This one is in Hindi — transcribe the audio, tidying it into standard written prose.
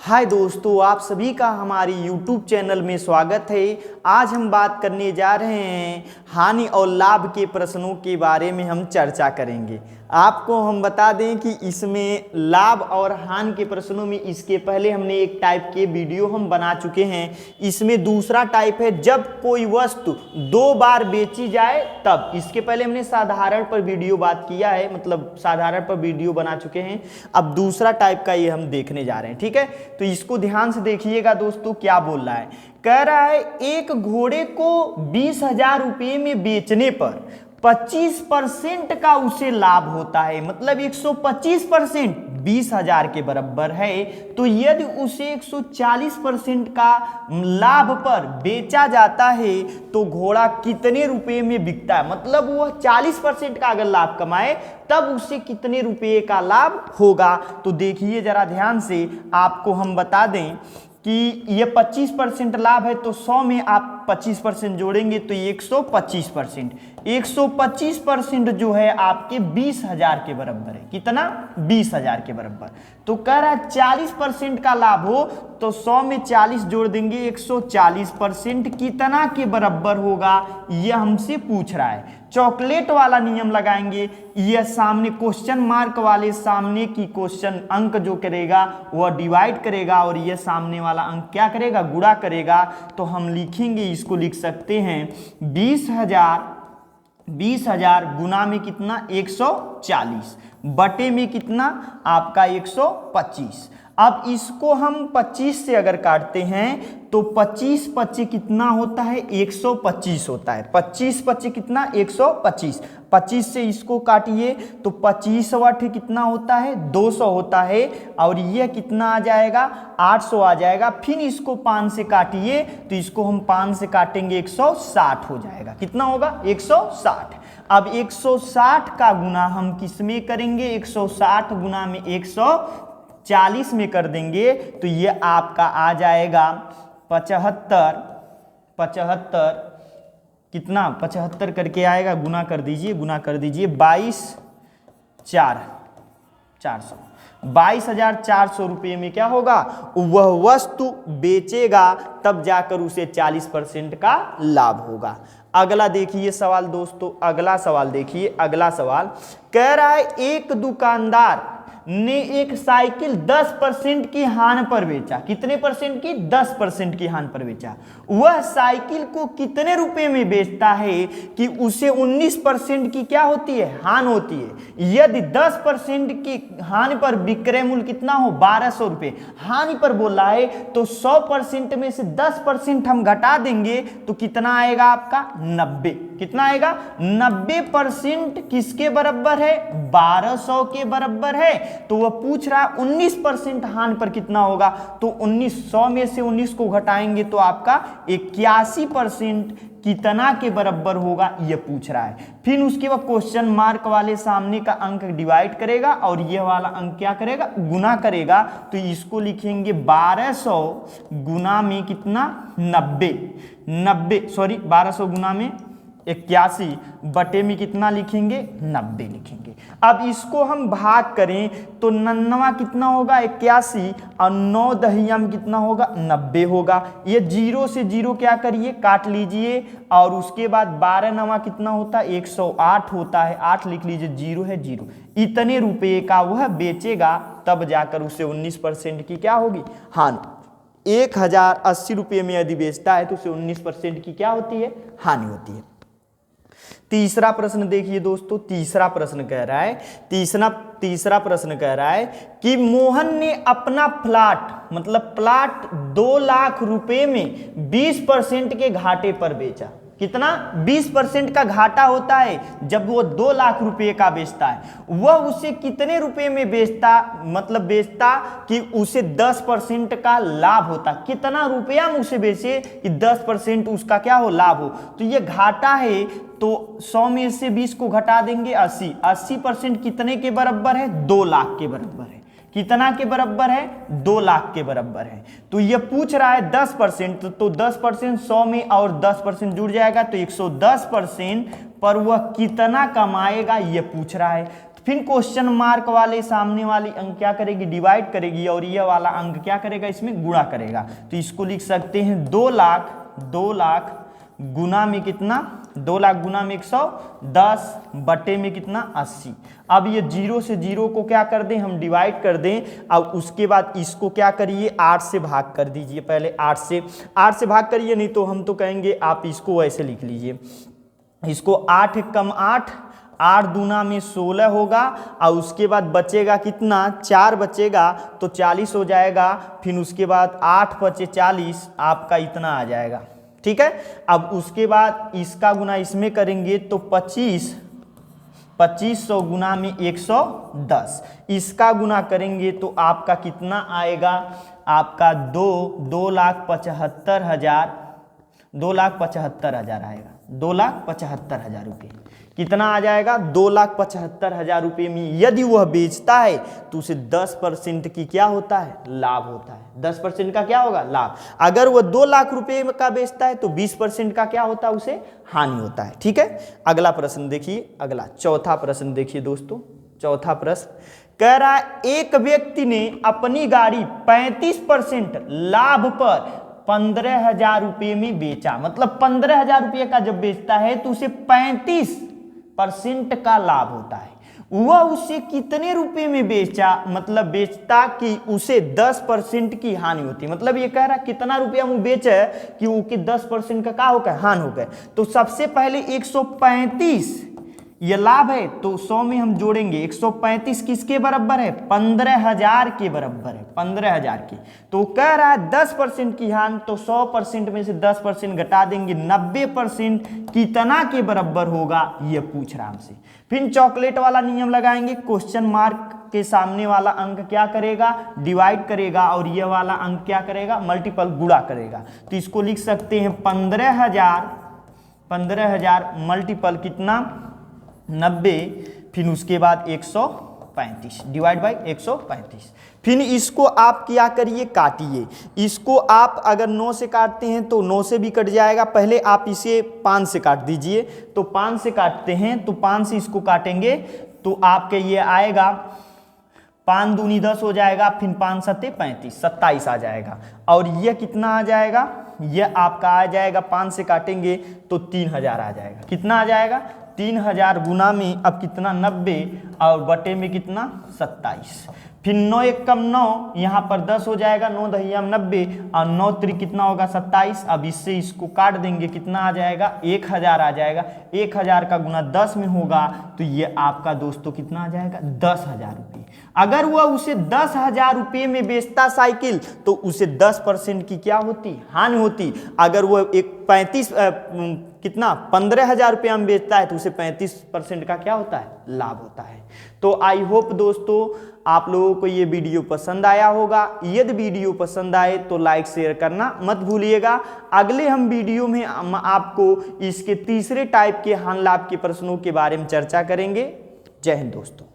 हाय दोस्तों, आप सभी का हमारी YouTube चैनल में स्वागत है। आज हम बात करने जा रहे हैं हानि और लाभ के प्रश्नों के बारे में हम चर्चा करेंगे। आपको हम बता दें कि इसमें लाभ और हानि के प्रश्नों में इसके पहले हमने एक टाइप के वीडियो हम बना चुके हैं। इसमें दूसरा टाइप है जब कोई वस्तु दो बार बेची जाए तब। इसके पहले हमने साधारण पर वीडियो बात किया है, मतलब साधारण पर वीडियो बना चुके हैं। अब दूसरा टाइप का ये हम देखने जा रहे हैं, ठीक है। तो इसको ध्यान से देखिएगा दोस्तों, क्या बोल रहा है। कह रहा है एक घोड़े को 20,000 रुपये में बेचने पर 25% का उसे लाभ होता है, मतलब 125% 20,000 के बराबर है। तो यदि उसे 140% का लाभ पर बेचा जाता है तो घोड़ा कितने रुपए में बिकता है, मतलब वह 40% का अगर लाभ कमाए तब उसे कितने रुपए का लाभ होगा। तो देखिए जरा ध्यान से, आपको हम बता दें कि ये 25% लाभ है तो 100 में आप 25% जोड़ेंगे तो 125%। 125% जो है आपके 20,000 के बराबर है। कितना? 20,000 के बराबर। तो कह रहा है 40% का लाभ हो तो 100 में 40 जोड़ देंगे, 140% कितना के बराबर होगा ये हमसे पूछ रहा है। चॉकलेट वाला नियम लगाएंगे, यह सामने क्वेश्चन मार्क वाले सामने की क्वेश्चन अंक जो करेगा वह डिवाइड करेगा और यह सामने वाला अंक क्या करेगा, गुणा करेगा। तो हम लिखेंगे, इसको लिख सकते हैं 20,000 गुना में कितना 140 बटे में कितना आपका 125। अब इसको हम 25 से अगर काटते हैं तो 25 25 कितना होता है, 125 होता है। 25 25 कितना 125। 25 से इसको काटिए तो 25 वट कितना होता है 200 होता है, और यह कितना आ जाएगा 800 आ जाएगा। फिर इसको 5 से काटिए तो इसको हम 5 से काटेंगे 160 हो जाएगा। कितना होगा 160। अब 160 का गुना हम किस में करेंगे, 160 गुना में 140 में कर देंगे तो ये आपका आ जाएगा 75 कितना 75 करके आएगा, गुना कर दीजिए 22,400 रुपये में क्या होगा, वह वस्तु बेचेगा तब जाकर उसे 40% का लाभ होगा। अगला देखिए सवाल दोस्तों, अगला सवाल देखिए। अगला सवाल कह रहा है एक दुकानदार ने एक साइकिल 10% की हानि पर बेचा। कितने परसेंट की? 10% की हानि पर बेचा। वह साइकिल को कितने रुपए में बेचता है कि उसे 19% की क्या होती है, हानि होती है। यदि 10% की हानि पर विक्रय मूल्य कितना हो, 1200 रुपये हानि पर बोला है तो 100% में से 10% हम घटा देंगे तो कितना आएगा आपका 90। कितना आएगा 90% किसके बराबर है, 1200 के बराबर है। तो वह पूछ रहा है 19% हानि पर कितना होगा, तो 1900 में से 19 को घटाएंगे तो आपका 81% कितना के बराबर होगा ये पूछ रहा है। फिर उसके बाद क्वेश्चन मार्क वाले सामने का अंक डिवाइड करेगा और यह वाला अंक क्या करेगा, गुना करेगा। तो इसको लिखेंगे 1200 गुना में कितना 1200 गुना में 81 बटे में कितना लिखेंगे 90 लिखेंगे। अब इसको हम भाग करें तो 99 कितना होगा 81 और 9 दहिया में कितना होगा 90 होगा। ये 0 से 0 क्या करिए काट लीजिए और उसके बाद 12 9 कितना होता है 108 होता है, 8 लिख लीजिए, 0 है 0। इतने रुपये का वह बेचेगा तब जाकर उसे 19% की क्या होगी हानि। 1,080 रुपये में यदि बेचता है तो उसे 19% की क्या होती है, हानि होती है। तीसरा प्रश्न देखिए दोस्तों, तीसरा प्रश्न कह रहा है कि मोहन ने अपना प्लाट, मतलब प्लाट 2 लाख रुपए में 20% के घाटे पर बेचा। कितना? 20% का घाटा होता है जब वो 2 लाख रुपए का बेचता है। वह उसे कितने रुपए में बेचता, मतलब बेचता कि उसे 10% का लाभ होता। कितना रुपया में उसे बेचे कि 10% उसका क्या हो, लाभ हो। तो ये घाटा है तो 100 में से 20 को घटा देंगे 80। 80% कितने के बराबर है, 2 लाख के बराबर है। कितना के बराबर है, 2 लाख के बराबर है। तो ये पूछ रहा है 10%, तो 10% 100 में और 10% जुड़ जाएगा तो 110% पर वह कितना कमाएगा ये पूछ रहा है। फिर क्वेश्चन मार्क वाले सामने वाली अंक क्या करेगी, डिवाइड करेगी, और यह वाला अंक क्या करेगा, इसमें गुणा करेगा। तो इसको लिख सकते हैं 2 लाख गुना में कितना, 2 लाख गुना में 110 बटे में कितना 80। अब ये 0 से 0 को क्या कर दें, हम डिवाइड कर दें। अब उसके बाद इसको क्या करिए, 8 से भाग कर दीजिए। पहले 8 से भाग करिए, नहीं तो हम तो कहेंगे आप इसको ऐसे लिख लीजिए, इसको 8 कम 8, 8 दूना में 16 होगा, और उसके बाद बचेगा कितना, 4 बचेगा, तो 40 हो जाएगा। फिर उसके बाद 8 बचे 40, आपका इतना आ जाएगा। ठीक है, अब उसके बाद इसका गुना इसमें करेंगे तो 2500 गुना में 110, इसका गुना करेंगे तो आपका कितना आएगा, आपका 2,75,000 आएगा, 2,75,000 रुपये। कितना आ जाएगा, 2,75,000 रुपये में यदि वह बेचता है तो उसे 10% की क्या होता है, लाभ होता है। 10% का क्या होगा, लाभ। अगर वह 2 लाख रुपये का बेचता है तो 20% का क्या होता है, उसे हानि होता है। ठीक है, अगला प्रश्न देखिए, अगला चौथा प्रश्न देखिए दोस्तों। चौथा प्रश्न कह रहा है, एक व्यक्ति ने अपनी गाड़ी 35% लाभ पर 15,000 रुपये में बेचा। मतलब 15,000 रुपये का जब बेचता है तो उसे 35% का लाभ होता है। वह उसे कितने रुपए में बेचा, मतलब बेचता कि उसे 10% की हानि होती है। मतलब ये कह रहा है कितना रुपया वो बेचे कि वो के 10% का क्या हो गया, हानि हो गया। तो सबसे पहले 135 ये लाभ है, तो 100 में हम जोड़ेंगे। 135 किसके बराबर है, 15,000 के बराबर है, 15,000 की। तो कह रहा है 10% की हानि, तो 100% में से 10% घटा देंगे, 90% कितना के बराबर होगा, ये पूछ रहा हमसे। फिर चॉकलेट वाला नियम लगाएंगे, क्वेश्चन मार्क के सामने वाला अंक क्या करेगा, डिवाइड करेगा, और ये वाला अंक क्या करेगा, मल्टीपल गुणा करेगा। तो इसको लिख सकते हैं 15,000 मल्टीपल कितना 90, फिर उसके बाद 135 डिवाइड बाई 135। फिर इसको आप क्या करिए, काटिए। इसको आप अगर 9 से काटते हैं तो 9 से भी कट जाएगा। पहले आप इसे 5 से काट दीजिए। तो 5 से काटते हैं तो 5 से इसको काटेंगे तो आपके ये आएगा 5 दूनी 10 हो जाएगा, फिर 5 सत्ते 35, 27 आ जाएगा। और यह कितना आ जाएगा, यह आपका आ जाएगा 5 से काटेंगे तो 3,000 आ जाएगा। कितना आ जाएगा, 3,000 गुना में अब कितना 90, और बटे में कितना 27। फिर 9 1 कम 9, यहाँ पर 10 हो जाएगा, 9 दहिया 90, और 9 त्रिक कितना होगा 27। अब इससे इसको काट देंगे, कितना आ जाएगा 1,000 आ जाएगा। 1,000 का गुना 10 में होगा तो ये आपका दोस्तों कितना आ जाएगा 10,000 रुपये। अगर वह उसे 10,000 रुपये में बेचता साइकिल तो उसे 10% की क्या होती, हानि होती। अगर वह एक 15,000 रुपया में बेचता है तो उसे 35% का क्या होता है, लाभ होता है। तो आई होप दोस्तों आप लोगों को ये वीडियो पसंद आया होगा। यदि वीडियो पसंद आए तो लाइक शेयर करना मत भूलिएगा। अगले हम वीडियो में आपको इसके तीसरे टाइप के हानि लाभ के प्रश्नों के बारे में चर्चा करेंगे। जय हिंद दोस्तों।